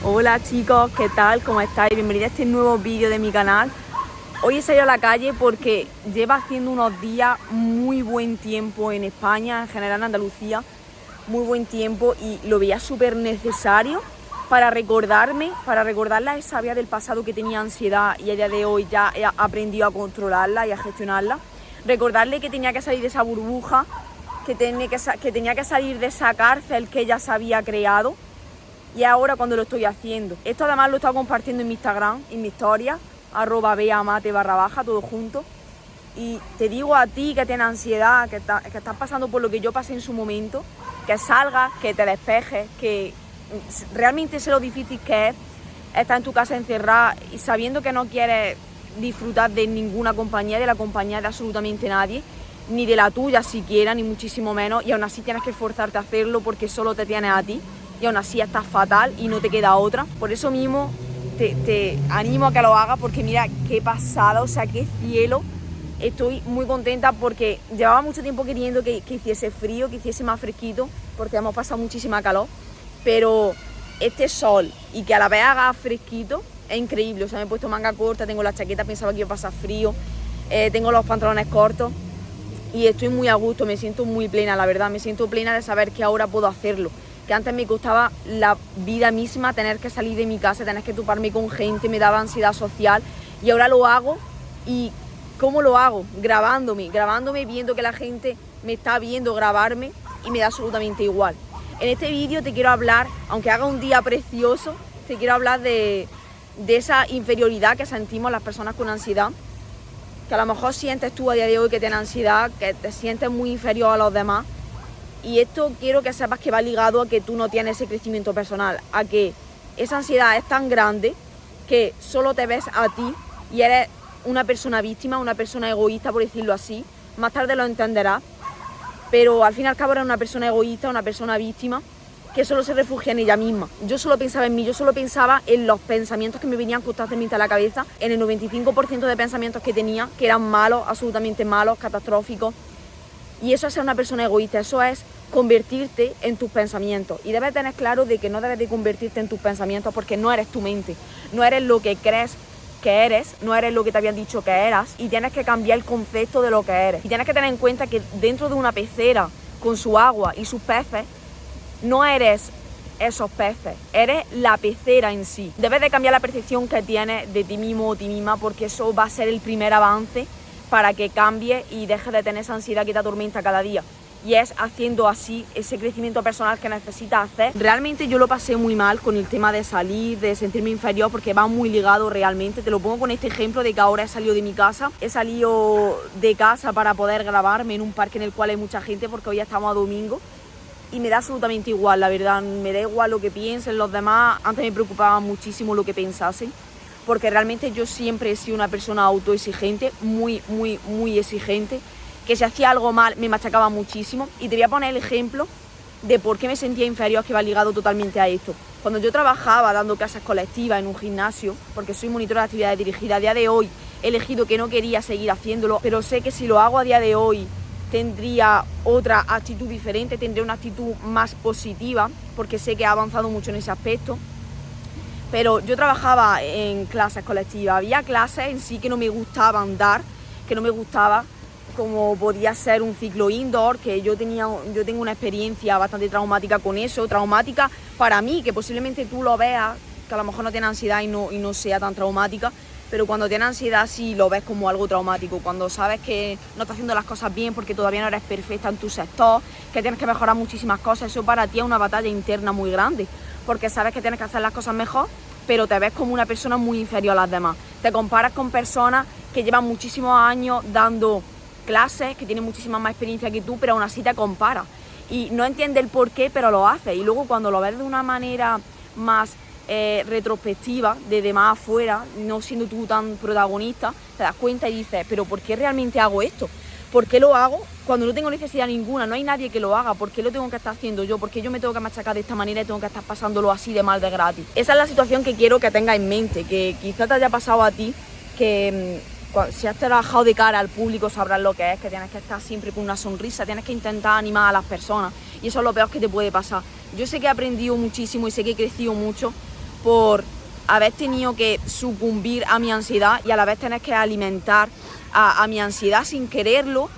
Hola chicos, ¿qué tal? ¿Cómo estáis? Bienvenidos a este nuevo vídeo de mi canal. Hoy he salido a la calle porque lleva haciendo unos días muy buen tiempo en España, en general en Andalucía, muy buen tiempo, y lo veía súper necesario para recordarla esa vida del pasado que tenía ansiedad y a día de hoy ya he aprendido a controlarla y a gestionarla. Recordarle que tenía que salir de esa burbuja, que tenía que salir de esa cárcel que ella se había creado. Y ahora cuando lo estoy haciendo. Esto además lo he estado compartiendo en mi Instagram, en mi historia, @beamate_, todo junto. Y te digo a ti que tienes ansiedad, que estás pasando por lo que yo pasé en su momento, que salgas, que te despejes, que realmente sé lo difícil que es estar en tu casa encerrada y sabiendo que no quieres disfrutar de ninguna compañía, de la compañía de absolutamente nadie, ni de la tuya siquiera, ni muchísimo menos, y aún así tienes que esforzarte a hacerlo porque solo te tienes a ti. Y aún así estás fatal y no te queda otra. Por eso mismo te animo a que lo hagas, porque mira qué pasada, o sea, qué cielo. Estoy muy contenta porque llevaba mucho tiempo queriendo que hiciese frío, que hiciese más fresquito, porque hemos pasado muchísima calor. Pero este sol y que a la vez haga fresquito es increíble. O sea, me he puesto manga corta, tengo la chaqueta, pensaba que iba a pasar frío, tengo los pantalones cortos y estoy muy a gusto, me siento muy plena, la verdad. Me siento plena de saber que ahora puedo hacerlo. Que antes me costaba la vida misma tener que salir de mi casa, tener que toparme con gente, me daba ansiedad social, y ahora lo hago. ¿Y cómo lo hago? Grabándome, viendo que la gente me está viendo grabarme, y me da absolutamente igual. En este vídeo te quiero hablar, aunque haga un día precioso, te quiero hablar de esa inferioridad que sentimos las personas con ansiedad, que a lo mejor sientes tú a día de hoy que tienes ansiedad, que te sientes muy inferior a los demás. Y esto quiero que sepas que va ligado a que tú no tienes ese crecimiento personal, a que esa ansiedad es tan grande que solo te ves a ti y eres una persona víctima, una persona egoísta, por decirlo así. Más tarde lo entenderás, pero al fin y al cabo eres una persona egoísta, una persona víctima que solo se refugia en ella misma. Yo solo pensaba en mí, yo solo pensaba en los pensamientos que me venían constantemente a la cabeza, en el 95% de pensamientos que tenía, que eran malos, absolutamente malos, catastróficos. Y eso es ser una persona egoísta, eso es convertirte en tus pensamientos. Y debes tener claro de que no debes de convertirte en tus pensamientos, porque no eres tu mente, no eres lo que crees que eres, no eres lo que te habían dicho que eras, y tienes que cambiar el concepto de lo que eres. Y tienes que tener en cuenta que dentro de una pecera con su agua y sus peces, no eres esos peces, eres la pecera en sí. Debes de cambiar la percepción que tienes de ti mismo o ti misma, porque eso va a ser el primer avance para que cambie y deje de tener esa ansiedad que te atormenta cada día. Y es haciendo así ese crecimiento personal que necesitas hacer. Realmente yo lo pasé muy mal con el tema de salir, de sentirme inferior, porque va muy ligado realmente. Te lo pongo con este ejemplo de que ahora he salido de mi casa. He salido de casa para poder grabarme en un parque en el cual hay mucha gente, porque hoy estamos a domingo. Y me da absolutamente igual, la verdad. Me da igual lo que piensen los demás. Antes me preocupaba muchísimo lo que pensasen, porque realmente yo siempre he sido una persona autoexigente, muy exigente, que si hacía algo mal me machacaba muchísimo. Y te voy a poner el ejemplo de por qué me sentía inferior, que va ligado totalmente a esto. Cuando yo trabajaba dando clases colectivas en un gimnasio, porque soy monitora de actividades dirigidas, a día de hoy he elegido que no quería seguir haciéndolo, pero sé que si lo hago a día de hoy tendría otra actitud diferente, tendría una actitud más positiva, porque sé que he avanzado mucho en ese aspecto. Pero yo trabajaba en clases colectivas, había clases en sí que no me gustaban dar, que no me gustaba, como podía ser un ciclo indoor, que yo tengo una experiencia bastante traumática con eso, traumática para mí, que posiblemente tú lo veas, que a lo mejor no tienes ansiedad y no sea tan traumática, pero cuando tienes ansiedad sí lo ves como algo traumático, cuando sabes que no estás haciendo las cosas bien porque todavía no eres perfecta en tu sector, que tienes que mejorar muchísimas cosas, eso para ti es una batalla interna muy grande, porque sabes que tienes que hacer las cosas mejor, pero te ves como una persona muy inferior a las demás. Te comparas con personas que llevan muchísimos años dando clases, que tienen muchísima más experiencia que tú, pero aún así te comparas. Y no entiendes el por qué, pero lo haces. Y luego cuando lo ves de una manera más retrospectiva, desde más afuera, no siendo tú tan protagonista, te das cuenta y dices, pero ¿por qué realmente hago esto? ¿Por qué lo hago cuando no tengo necesidad ninguna? No hay nadie que lo haga. ¿Por qué lo tengo que estar haciendo yo? ¿Por qué yo me tengo que machacar de esta manera y tengo que estar pasándolo así de mal de gratis? Esa es la situación que quiero que tengas en mente, que quizás te haya pasado a ti, que si has trabajado de cara al público sabrás lo que es, que tienes que estar siempre con una sonrisa, tienes que intentar animar a las personas, y eso es lo peor que te puede pasar. Yo sé que he aprendido muchísimo y sé que he crecido mucho por haber tenido que sucumbir a mi ansiedad y a la vez tener que alimentar a mi ansiedad sin quererlo,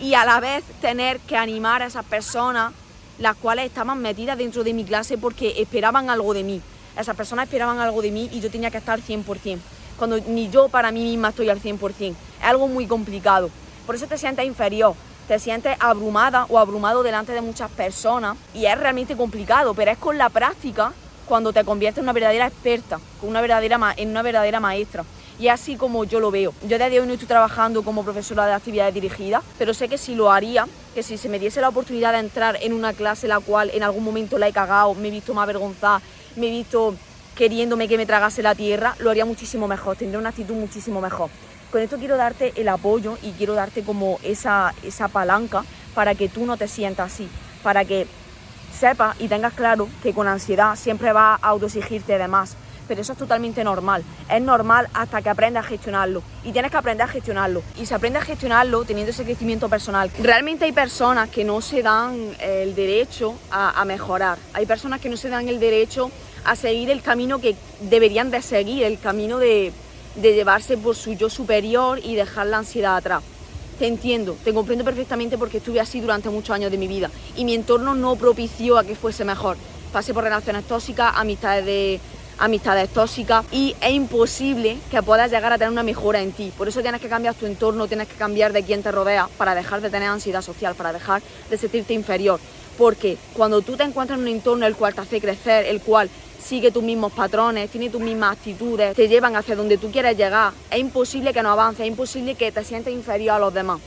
y a la vez tener que animar a esas personas las cuales estaban metidas dentro de mi clase porque esperaban algo de mí. Esas personas esperaban algo de mí y yo tenía que estar al 100%, cuando ni yo para mí misma estoy al 100%. Es algo muy complicado. Por eso te sientes inferior, te sientes abrumada o abrumado delante de muchas personas y es realmente complicado, pero es con la práctica cuando te conviertes en una verdadera experta, en una verdadera maestra. Y es así como yo lo veo. Yo desde hoy no estoy trabajando como profesora de actividades dirigidas, pero sé que si lo haría, que si se me diese la oportunidad de entrar en una clase la cual en algún momento la he cagado, me he visto más avergonzada, me he visto queriéndome que me tragase la tierra, lo haría muchísimo mejor, tendría una actitud muchísimo mejor. Con esto quiero darte el apoyo y quiero darte como esa palanca para que tú no te sientas así, para que sepas y tengas claro que con ansiedad siempre vas a autoexigirte de más. Pero eso es totalmente normal. Es normal hasta que aprendas a gestionarlo. Y tienes que aprender a gestionarlo. Y se aprende a gestionarlo teniendo ese crecimiento personal. Realmente hay personas que no se dan el derecho a mejorar. Hay personas que no se dan el derecho a seguir el camino que deberían de seguir. El camino de llevarse por su yo superior y dejar la ansiedad atrás. Te entiendo, te comprendo perfectamente porque estuve así durante muchos años de mi vida. Y mi entorno no propició a que fuese mejor. Pasé por relaciones tóxicas, amistades tóxicas, y es imposible que puedas llegar a tener una mejora en ti. Por eso tienes que cambiar tu entorno, tienes que cambiar de quién te rodea para dejar de tener ansiedad social, para dejar de sentirte inferior. Porque cuando tú te encuentras en un entorno el cual te hace crecer, el cual sigue tus mismos patrones, tiene tus mismas actitudes, te llevan hacia donde tú quieres llegar, es imposible que no avances, es imposible que te sientas inferior a los demás.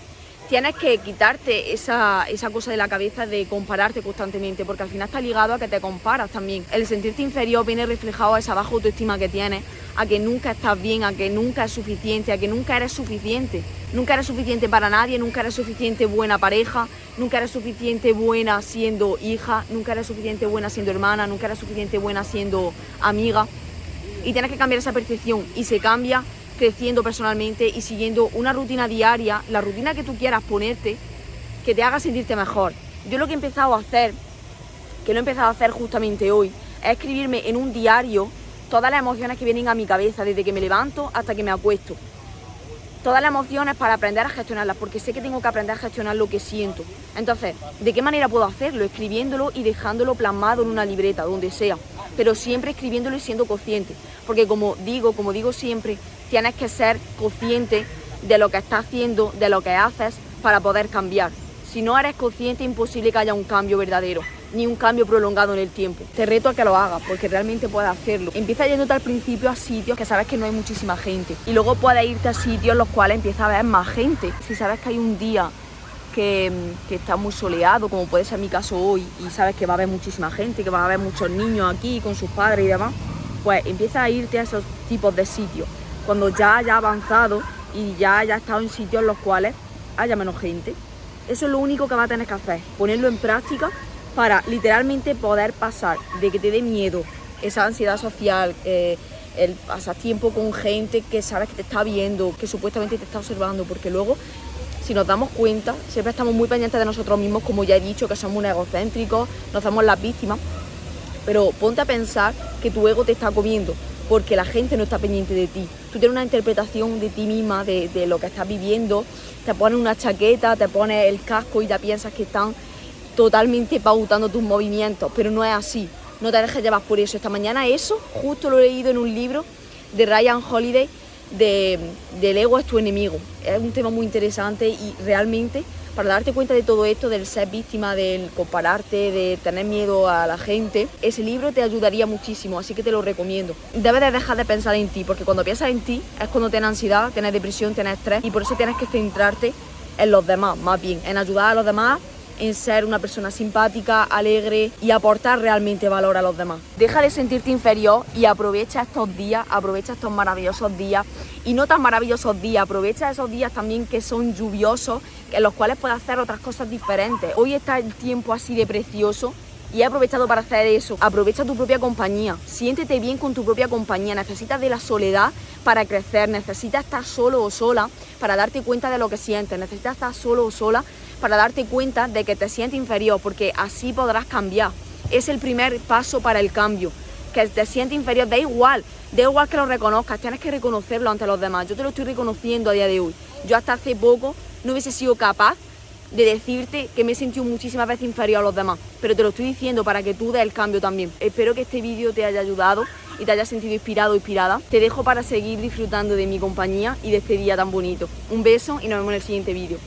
Tienes que quitarte esa cosa de la cabeza de compararte constantemente, porque al final está ligado a que te comparas también. El sentirte inferior viene reflejado a esa baja autoestima que tienes, a que nunca estás bien, a que nunca es suficiente, a que nunca eres suficiente. Nunca eres suficiente para nadie, nunca eres suficiente buena pareja, nunca eres suficiente buena siendo hija, nunca eres suficiente buena siendo hermana, nunca eres suficiente buena siendo amiga. Y tienes que cambiar esa percepción, y se cambia creciendo personalmente y siguiendo una rutina diaria, la rutina que tú quieras ponerte, que te haga sentirte mejor. Yo lo que he empezado a hacer, justamente hoy, es escribirme en un diario todas las emociones que vienen a mi cabeza desde que me levanto hasta que me acuesto. Todas las emociones para aprender a gestionarlas, porque sé que tengo que aprender a gestionar lo que siento. Entonces, ¿de qué manera puedo hacerlo? Escribiéndolo y dejándolo plasmado en una libreta, donde sea, pero siempre escribiéndolo y siendo consciente, porque como digo siempre, tienes que ser consciente de lo que estás haciendo, de lo que haces, para poder cambiar. Si no eres consciente, es imposible que haya un cambio verdadero, ni un cambio prolongado en el tiempo. Te reto a que lo hagas, porque realmente puedes hacerlo. Empieza yéndote al principio a sitios que sabes que no hay muchísima gente, y luego puedes irte a sitios en los cuales empieza a haber más gente. Si sabes que hay un día que está muy soleado, como puede ser mi caso hoy, y sabes que va a haber muchísima gente, que va a haber muchos niños aquí con sus padres y demás, pues empieza a irte a esos tipos de sitios cuando ya haya avanzado y ya haya estado en sitios en los cuales haya menos gente. Eso es lo único que vas a tener que hacer, ponerlo en práctica para literalmente poder pasar de que te dé miedo esa ansiedad social, el pasar tiempo con gente que sabes que te está viendo, que supuestamente te está observando, porque luego, si nos damos cuenta, siempre estamos muy pendientes de nosotros mismos, como ya he dicho, que somos egocéntricos, nos hacemos las víctimas, pero ponte a pensar que tu ego te está comiendo, porque la gente no está pendiente de ti. Tú tienes una interpretación de ti misma, de lo que estás viviendo, te pones una chaqueta, te pones el casco y ya piensas que están totalmente pautando tus movimientos, pero no es así. No te dejes llevar por eso. Esta mañana eso, justo lo he leído en un libro de Ryan Holiday, del ego es tu enemigo. Es un tema muy interesante y realmente para darte cuenta de todo esto, del ser víctima, del compararte, de tener miedo a la gente, ese libro te ayudaría muchísimo, así que te lo recomiendo. Debes de dejar de pensar en ti, porque cuando piensas en ti es cuando tienes ansiedad, tienes depresión, tienes estrés, y por eso tienes que centrarte en los demás, más bien, en ayudar a los demás, en ser una persona simpática, alegre y aportar realmente valor a los demás. Deja de sentirte inferior y aprovecha estos días, aprovecha estos maravillosos días, y no tan maravillosos días, aprovecha esos días también que son lluviosos, en los cuales puedes hacer otras cosas diferentes. Hoy está el tiempo así de precioso y he aprovechado para hacer eso. Aprovecha tu propia compañía, siéntete bien con tu propia compañía. Necesitas de la soledad para crecer, necesitas estar solo o sola para darte cuenta de lo que sientes, necesitas estar solo o sola para darte cuenta de que te sientes inferior, porque así podrás cambiar. Es el primer paso para el cambio. que te sientes inferior, da igual que lo reconozcas, tienes que reconocerlo ante los demás. Yo te lo estoy reconociendo a día de hoy. Yo hasta hace poco no hubiese sido capaz de decirte que me he sentido muchísimas veces inferior a los demás, pero te lo estoy diciendo para que tú des el cambio también. Espero que este vídeo te haya ayudado y te hayas sentido inspirado o inspirada. Te dejo para seguir disfrutando de mi compañía y de este día tan bonito. Un beso y nos vemos en el siguiente vídeo.